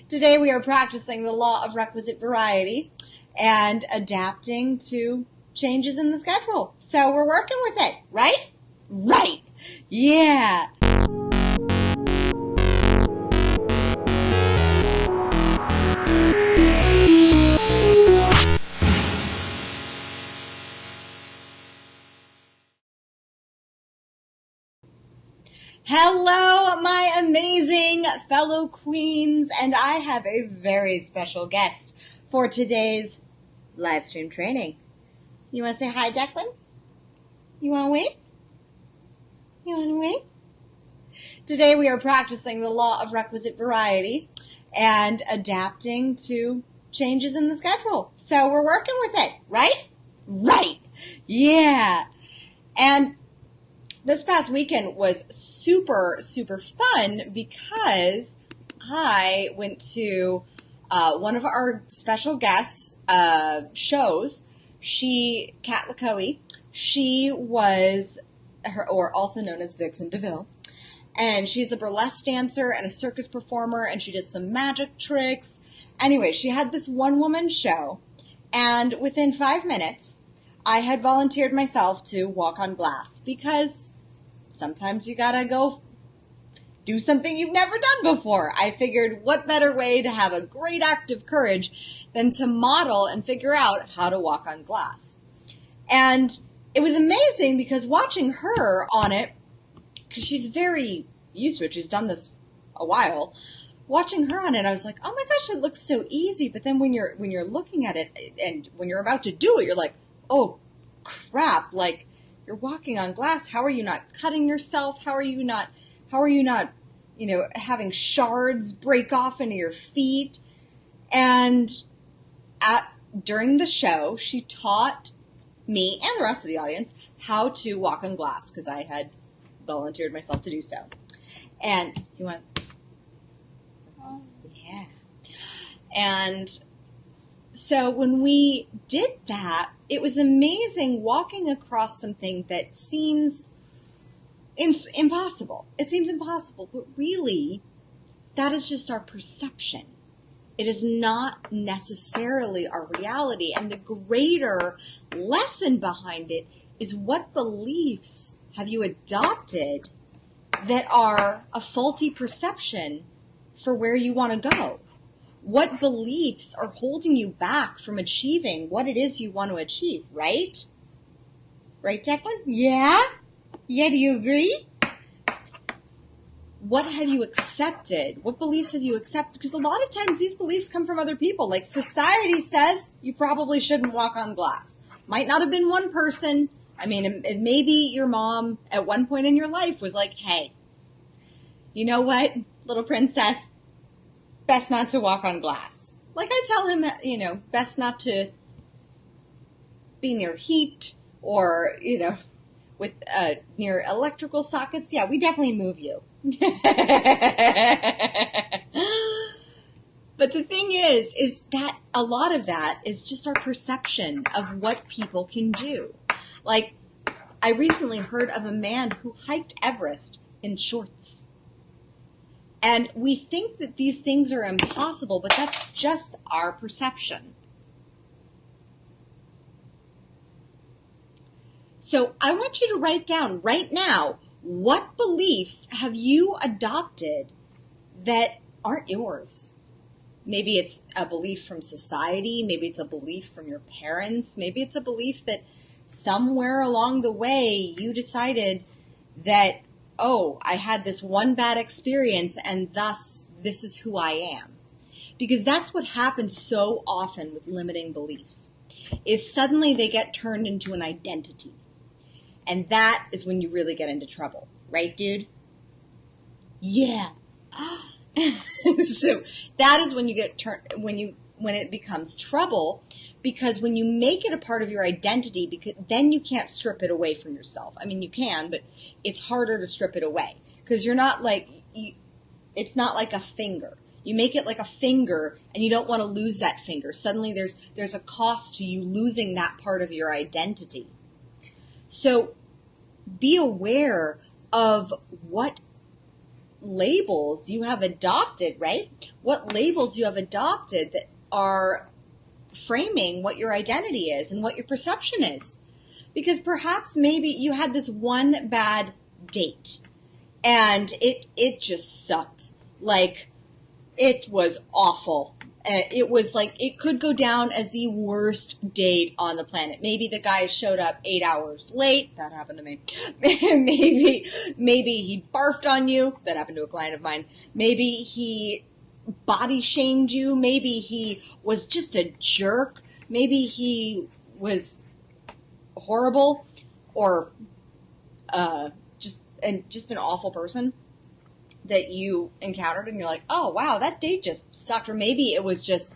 Today we are practicing the law of requisite variety and adapting to changes in the schedule. So we're working with it, right? Right. Yeah. Hello, my amazing fellow queens, and I have a very special guest for today's live stream training. You want to say hi, Declan? You want to wait? You want to wait? Today we are practicing the law of requisite variety and adapting to changes in the schedule. So we're working with it, right? Right. Yeah. And this past weekend was super, super fun because I went to one of our special guests shows. Kat Lakoe, she was or also known as Vixen DeVille, and she's a burlesque dancer and a circus performer, and she does some magic tricks. Anyway, she had this one-woman show, and within 5 minutes, I had volunteered myself to walk on glass because sometimes you gotta go do something you've never done before. I figured what better way to have a great act of courage than to model and figure out how to walk on glass. And it was amazing because watching her on it, because she's very used to it, she's done this a while, watching her on it, I was like, oh my gosh, it looks so easy. But then when you're looking at it and when you're about to do it, you're like, oh crap, like, you're walking on glass. How are you not cutting yourself? How are you not, having shards break off into your feet? And during the show, she taught me and the rest of the audience how to walk on glass because I had volunteered myself to do so. And you want? Yeah. And so when we did that, it was amazing walking across something that seems impossible. It seems impossible, but really, that is just our perception. It is not necessarily our reality. And the greater lesson behind it is what beliefs have you adopted that are a faulty perception for where you want to go? What beliefs are holding you back from achieving what it is you want to achieve, right? Right, Declan? Yeah? Yeah, do you agree? What have you accepted? What beliefs have you accepted? Because a lot of times these beliefs come from other people. Like society says you probably shouldn't walk on glass. Might not have been one person. I mean, maybe your mom at one point in your life was like, hey, you know what, little princess? Best not to walk on glass. Like I tell him, best not to be near heat or, with near electrical sockets. Yeah, we definitely move you. But the thing is that a lot of that is just our perception of what people can do. Like, I recently heard of a man who hiked Everest in shorts. And we think that these things are impossible, but that's just our perception. So I want you to write down right now, what beliefs have you adopted that aren't yours? Maybe it's a belief from society. Maybe it's a belief from your parents. Maybe it's a belief that somewhere along the way you decided that, oh, I had this one bad experience and thus this is who I am. Because that's what happens so often with limiting beliefs, is suddenly they get turned into an identity. And that is when you really get into trouble. Right, dude? Yeah. So that is when you get when it becomes trouble, because when you make it a part of your identity, because then you can't strip it away from yourself. I mean, you can, but it's harder to strip it away because you're not like, it's not like a finger. You make it like a finger and you don't want to lose that finger. Suddenly there's a cost to you losing that part of your identity. So be aware of what labels you have adopted, right? What labels you have adopted that are framing what your identity is and what your perception is. Because perhaps maybe you had this one bad date and it just sucked. Like, it was awful. It was like, it could go down as the worst date on the planet. Maybe the guy showed up 8 hours late. That happened to me. Maybe he barfed on you. That happened to a client of mine. Maybe he body shamed you. Maybe he was just a jerk. Maybe he was horrible or just an awful person that you encountered, and you're like, oh wow, that date just sucked. Or maybe it was just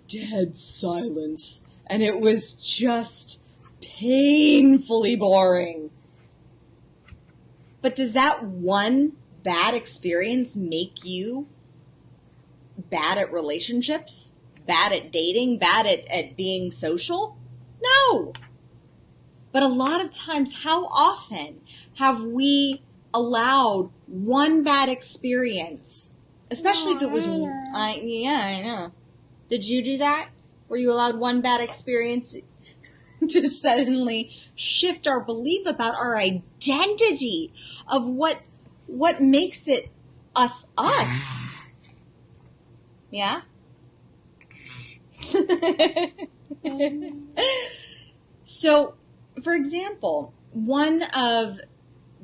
dead silence and it was just painfully boring. But does that one bad experience make you bad at relationships, bad at dating, bad at being social? No. But a lot of times, how often have we allowed one bad experience, especially if it was, I know. Did you do that? Were you allowed one bad experience to suddenly shift our belief about our identity of what makes it us? Yeah? So, for example, one of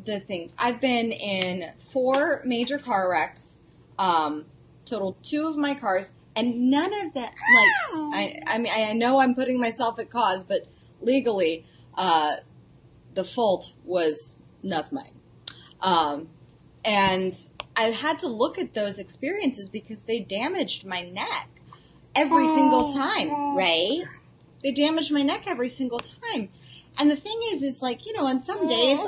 the things, I've been in 4 major car wrecks, total 2 of my cars, and none of that, like, I know I'm putting myself at cause, but legally, the fault was not mine. And I had to look at those experiences because they damaged my neck every single time, right? They damaged my neck every single time. And the thing is like, you know, on some days,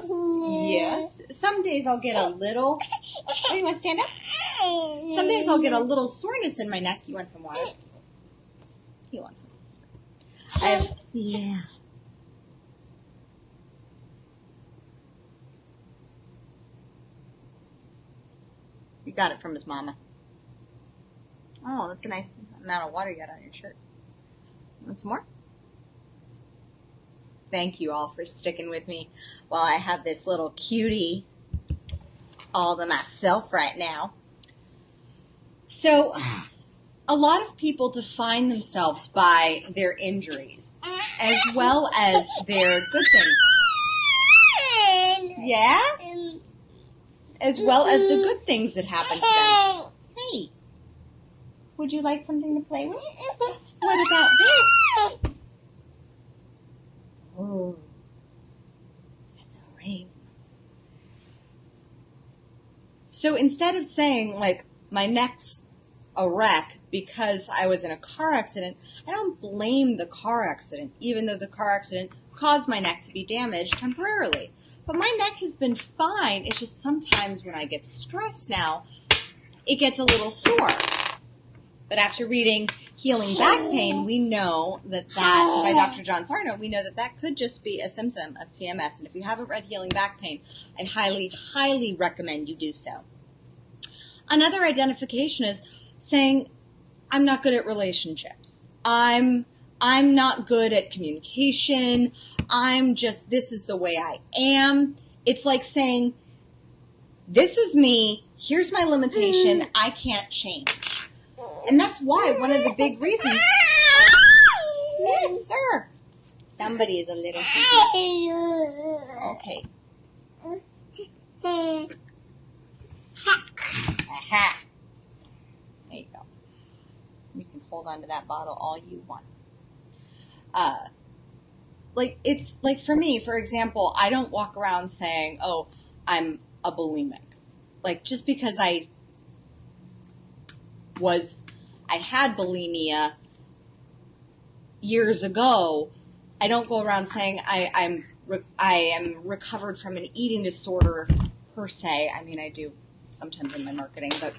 yes, some days I'll get a little, oh, you want to stand up? Some days I'll get a little soreness in my neck. You want some water? He wants some. Yeah. You got it from his mama. Oh, that's a nice amount of water you got on your shirt. You want some more? Thank you all for sticking with me while I have this little cutie all to myself right now. So, a lot of people define themselves by their injuries as well as their good things. Yeah? As well as the good things that happen to them. Hey, would you like something to play with? What about this? Oh, that's a ring. So instead of saying, like, my neck's a wreck because I was in a car accident, I don't blame the car accident, even though the car accident caused my neck to be damaged temporarily. But my neck has been fine. It's just sometimes when I get stressed now, it gets a little sore. But after reading Healing Back Pain, we know that by Dr. John Sarno, we know that could just be a symptom of TMS. And if you haven't read Healing Back Pain, I highly, highly recommend you do so. Another identification is saying, I'm not good at relationships. I'm not good at communication. This is the way I am. It's like saying, this is me. Here's my limitation. I can't change. And that's why one of the big reasons. Yes, sir. Somebody is a little sleepy. Okay. Aha. There you go. You can hold on to that bottle all you want. It's like for me, for example, I don't walk around saying, oh, I'm a bulimic. Like, just because I had bulimia years ago, I don't go around saying I am recovered from an eating disorder per se. I mean, I do sometimes in my marketing, but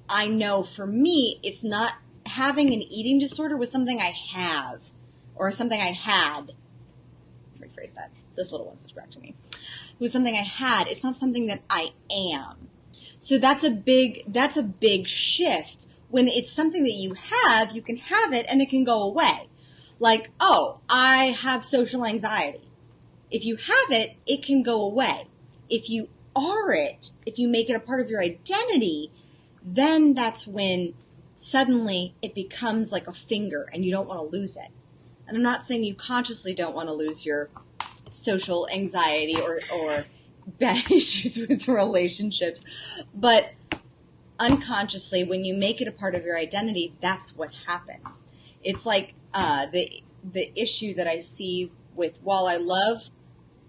I know for me, it's not having an eating disorder was something I have or something I had. Rephrase that. This little one's distracting me. It was something I had. It's not something that I am. So that's a big shift. When it's something that you can have it and it can go away. Like, oh, I have social anxiety. If you have it, it can go away. If you if you make it a part of your identity, then that's when suddenly it becomes like a finger and you don't want to lose it. And I'm not saying you consciously don't want to lose your social anxiety or bad issues with relationships, but unconsciously, when you make it a part of your identity, that's what happens. It's like the issue that I see with, while I love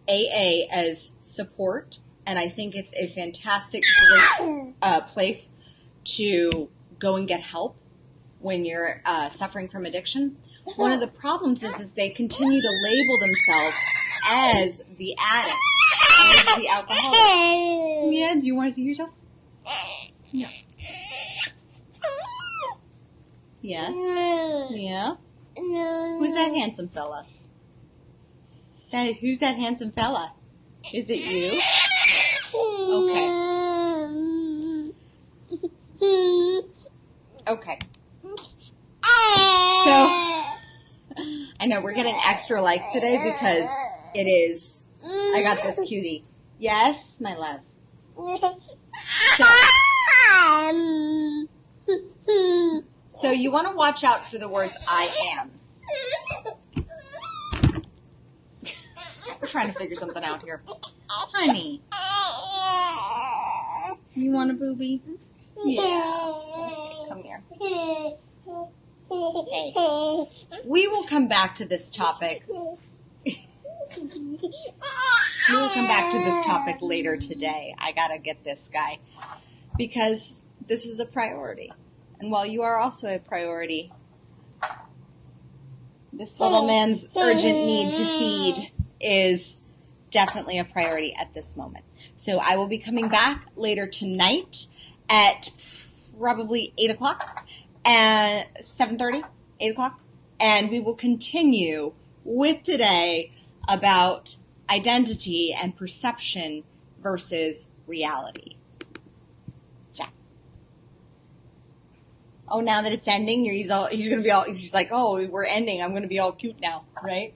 AA as support, and I think it's a fantastic great place to go and get help when you're suffering from addiction. One of the problems is they continue to label themselves as the addict, as the alcoholic. Yeah, do you want to see yourself? No. Yes? Yeah? Who's that handsome fella? Who's that handsome fella? Is it you? Okay. So, I know we're getting extra likes today because it is, I got this cutie. Yes, my love. So you want to watch out for the words I am. We're trying to figure something out here. Honey. You want a booby? Yeah. Come here. Hey. We will come back to this topic. We will come back to this topic later today. I gotta get this guy because this is a priority. And while you are also a priority, this little man's urgent need to feed is definitely a priority at this moment. So I will be coming back later tonight at probably 8 o'clock and 7:30, 8 o'clock. And we will continue with today about identity and perception versus reality. Oh, now that it's ending, he's like, oh, we're ending. I'm going to be all cute now, right?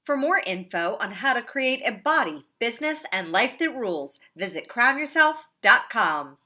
For more info on how to create a body, business, and life that rules, visit crownyourself.com.